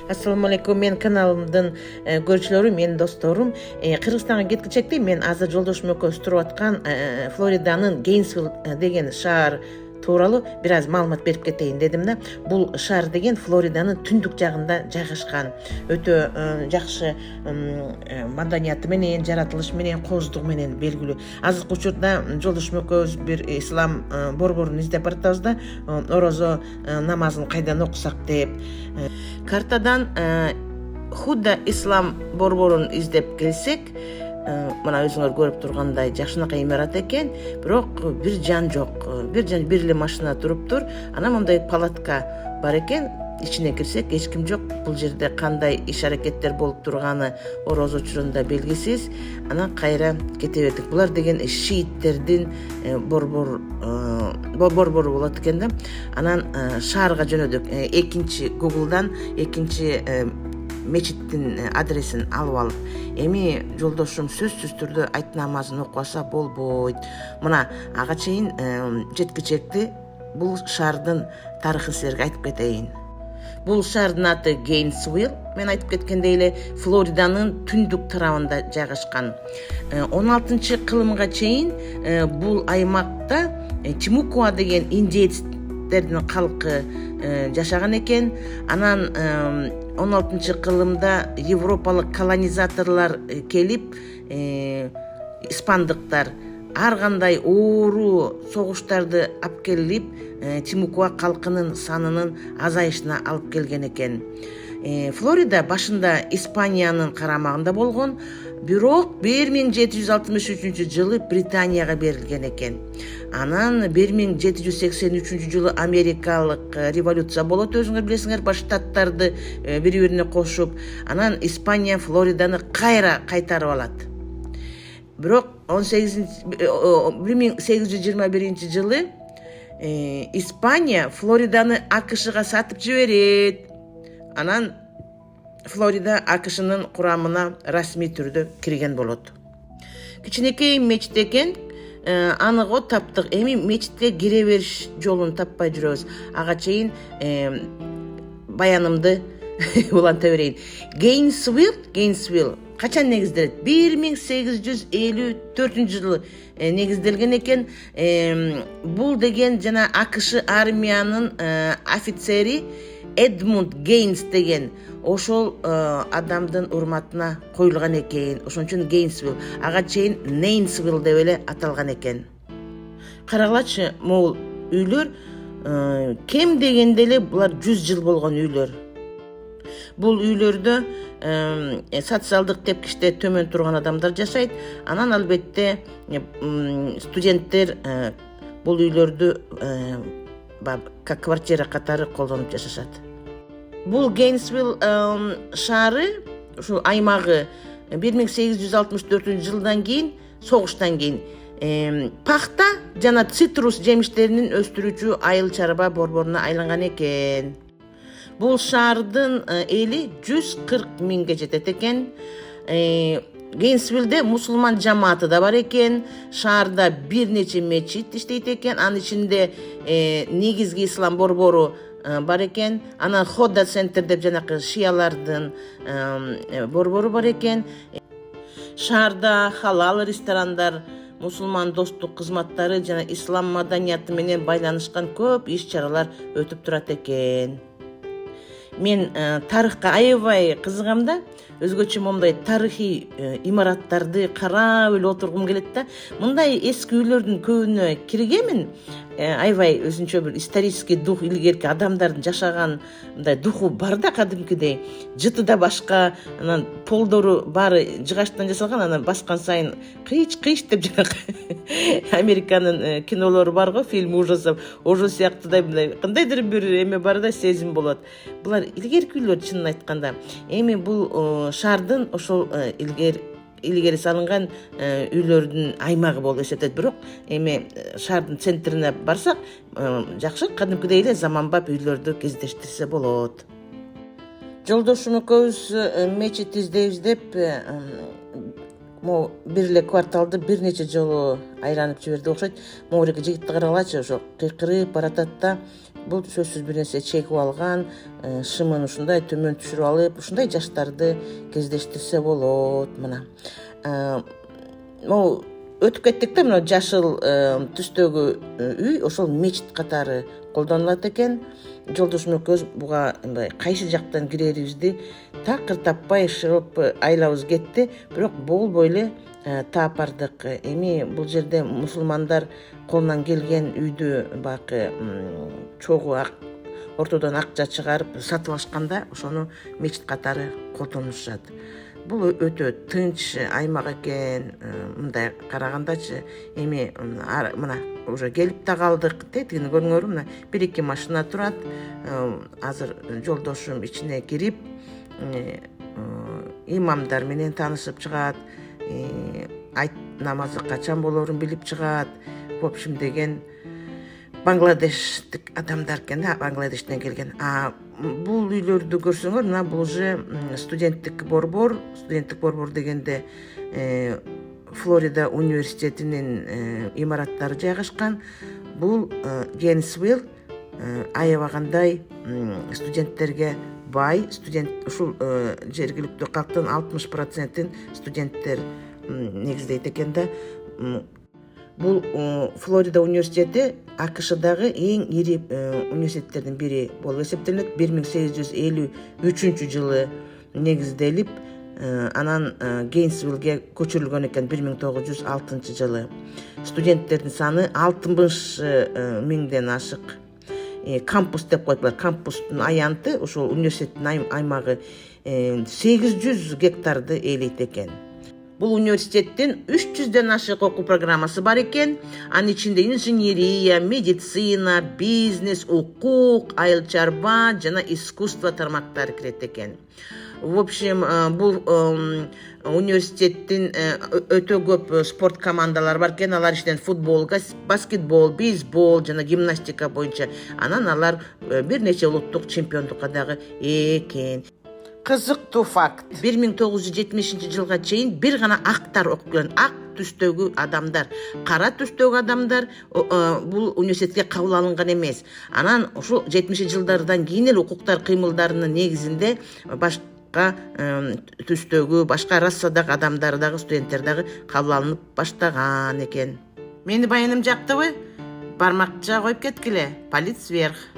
Assalamu alaikum, men kanалымдын көрүүчүлөрү, менин досторум. Кыргызстанга кеткичекте мен азыр жолдошум экөөбүз туруп аткан Флориданын Гейнсвилл деген шаар тууралуу бир аз маалымат берип кетейин дедим да. Бул шаар деген Флориданын түндүк жагында жайгашкан. Өтө жакшы маданияты менен, жаратылышы менен, кооздугу менен белгилүү. Азыркы учурда жолдошум экөөбүз бир ислам борборун издеп баратабыз да, орозо намазын кайдан окусак деп. Картадан Худа ислам борборун издеп келсек, мына өзүңөр көрүп тургандай жакшынакай имарат экен, бирок бир жан жок. Бир эле машина туруптур. Анан мындай палатка бар экен. Ичине кирсек эч ким жок. Бул жерде кандай иш аракеттер болуп турганы орозо учурунда белгисиз. Анан кайра кете бердик. Булар деген шииттердин борбору болот экен да. Анан шаарга жөнөдүк. Экинчи Google'дан экинчи мечиттин адресин алып алып, эми жолдошум сөзсүз түрдө айт намазын окубаса болбойт. Мына ага чейин жеткичекти бул шаардын тарыхын силерге айтып кетейин. Бул шаардын аты Гейнсвилл, мен айтып кеткендей эле Флориданын түндүк тарабында жайгашкан. 16-кылымга чейин бул аймакта Тимукуа деген индеецтердин калкы жашаган экен. Анан 16-кылымда европалык колонизаторлор келип, испандыктар ар кандай оору согуштарды алып келип, Тимукуа калкынын санынын азайышына алып келген экен. Флорида башында Испаниянын карамагында болгон, бирок 1763 жылы Британияга берилген экен. Анан 1783 жылы америкалык революция болот, өзүңөр билесиңер, баш штаттарды бири-бирине кошуп, анан Испания Флориданы кайра кайтарып алат. Бирок 1821 жылы Испания Флориданы АКШга сатып жиберет. Анан Флорида АКШнын курамына расмий түрдө кирген болот. Кичинекей мечит экен, аныго таптык. Эми мечитке кире бериш жолун таппай жүрөбүз. Ага чейин баянымды уланта берейин. Гейнсвилл качан негизделет? 1854 жылы негизделген экен. Бул деген жана АКШ армиянын офицери Эдмунд Гейнс деген ошол адамдын урматына коюлган экен. Ошон үчүн Гейнсвилл, ага чейин Нейнсвилл деп эле аталган экен. Карагылачы, могул үйлөр кем дегенде эле булар 100 жыл болгон үйлөр. Бул үйлөрдө социалдык тепкичте төмөн турган адамдар жашайт. Анан албетте студенттер бул үйлөрдү как квартира катары колдонуп жашашат. Бул Гейнсвилл шаары, ушул аймагы 1864 жылдан кийин, согуштан кийин пахта жана цитрус жемиштеринин өстүрүүчү айыл чарба борборуна айланган экен. Бул шаардын эли 140 миңге жетет экен. Гейнсвиллде мусулман жамааты да бар экен. Шаарда бир нече мечит иштейт экен. Анын ичинде негизги ислам борбору бар экен. Анан Хода центр деп жанакы шиялардын борбору бар экен. Шаарда халал ресторандар, мусулман достук кызматтары жана ислам маданияты менен байланышкан көп иш-чаралар өтүп турат экен. Мен тарыхка аябай кызыгам да, өзгөчө момундай тарыхый имараттарды карап эле отургум келет да. Мындай эски үйлөрдүн көбүнө киргенмин. Аябай өзүнчө бир исторический дух, илгерки адамдардын жашаган мындай духу бар да, кадимкидей. Жыты да башка, анан полдору баары жыгачтан жасалган, анан баскан сайын кыйч деп жанакы Американын кинолору бар го, фильм ужасов, ошо сыяктуудай мындай кандайдыр бир эме бар да, сезим болот. Булар илгерки үйлөр, чынын айтканда. Эми бул шаардын ошол илгери салынган үйлөрдүн аймагы болуп эсептелет. Бирок эми шаардын центрине барсак, жакшы кадимкидей эле заманбап үйлөрдү кездештирсе болот. Жолдошум экөөбүз мечит издеп, бир эле кварталды бир нече жолу айланып жиберди окшойт. Могуреки жигитти карагылачы, ошо кыйкырып баратат да, бул сөзсүз бир нерсе чегип алган, шымын ушундай төмөн түшүрүп алып, ушундай жаштарды кездештирсе болот. Мына могу өтүп кеттик да, мына жашыл түстөгү үй ошол мечит катары колдонулат экен. Жолдошум экөөбүз буга мындай кайсы жактан кирерибизди такыр таппай шылып айлабыз кетти, бирок болбой эле таап бардык. Эми бул жерде мусулмандар колунан келген үйдү баягы чогуу ортодон акча чыгарып сатып алышканда ошону мечит катары колдонушат. Бул өтө тынч аймак экен. Мындай карагандачы, эми мына уже келип да калдык. Тетигини көрүңөр, мына 1-2 машина турат. Азыр жолдошум ичине кирип, имамдар менен таанышып чыгат, айт намазы качан болорун билип чыгат. В общем деген Бангладештик адамдар экен да, Бангладештен келген. Бул үйлөрдү көрсөңөр, мына бул уже студенттик борбор. Студенттик борбор дегенде Флорида университетинин имараттары жайгашкан. Бул Гейнсвилл аябагандай студенттерге бай. Ушул жергиликтүү калктын 60%-ин студенттер негиздейт экен да. Бул Флорида университети АКШдагы эң ири университеттердин бири болуп эсептелет. 1853 жылы негизделип, анан Гейнсвиллге көчүрүлгөн экен 1906 жылы. Студенттердин саны 60 миңден ашык. Кампус деп коет булар. Кампустун аянты, ошол университеттин аймагы 800 гектарды ээлейт экен. Бул университеттин 300ден ашык окуу программасы бар экен. Анын ичинде инженерия, медицина, бизнес, укук, айыл чарба жана искусство тармактары кирет экен. В общем, бул университеттин өтө көп спорт командалары бар экен. Алар ичинен футбол, баскетбол, бейсбол жана гимнастика боюнча. Анан алар бир нече улуттук чемпиондукка дагы экен. Кызыктуу факт. 1970 жылга чейин бир гана актар окуп келген, ак түстөгү адамдар, кара түстөгү адамдар бул университетке кабыл алынган эмес. Анан ушул 70 жылдардан кийин эле укуктар кыймылдарынын негизинде башка түстөгү, башка расадагы адамдар дагы, студенттер дагы кабыл алынып баштаган экен. Мени баяным жактыбы? Бармакча коюп кеткиле. Палец вверх.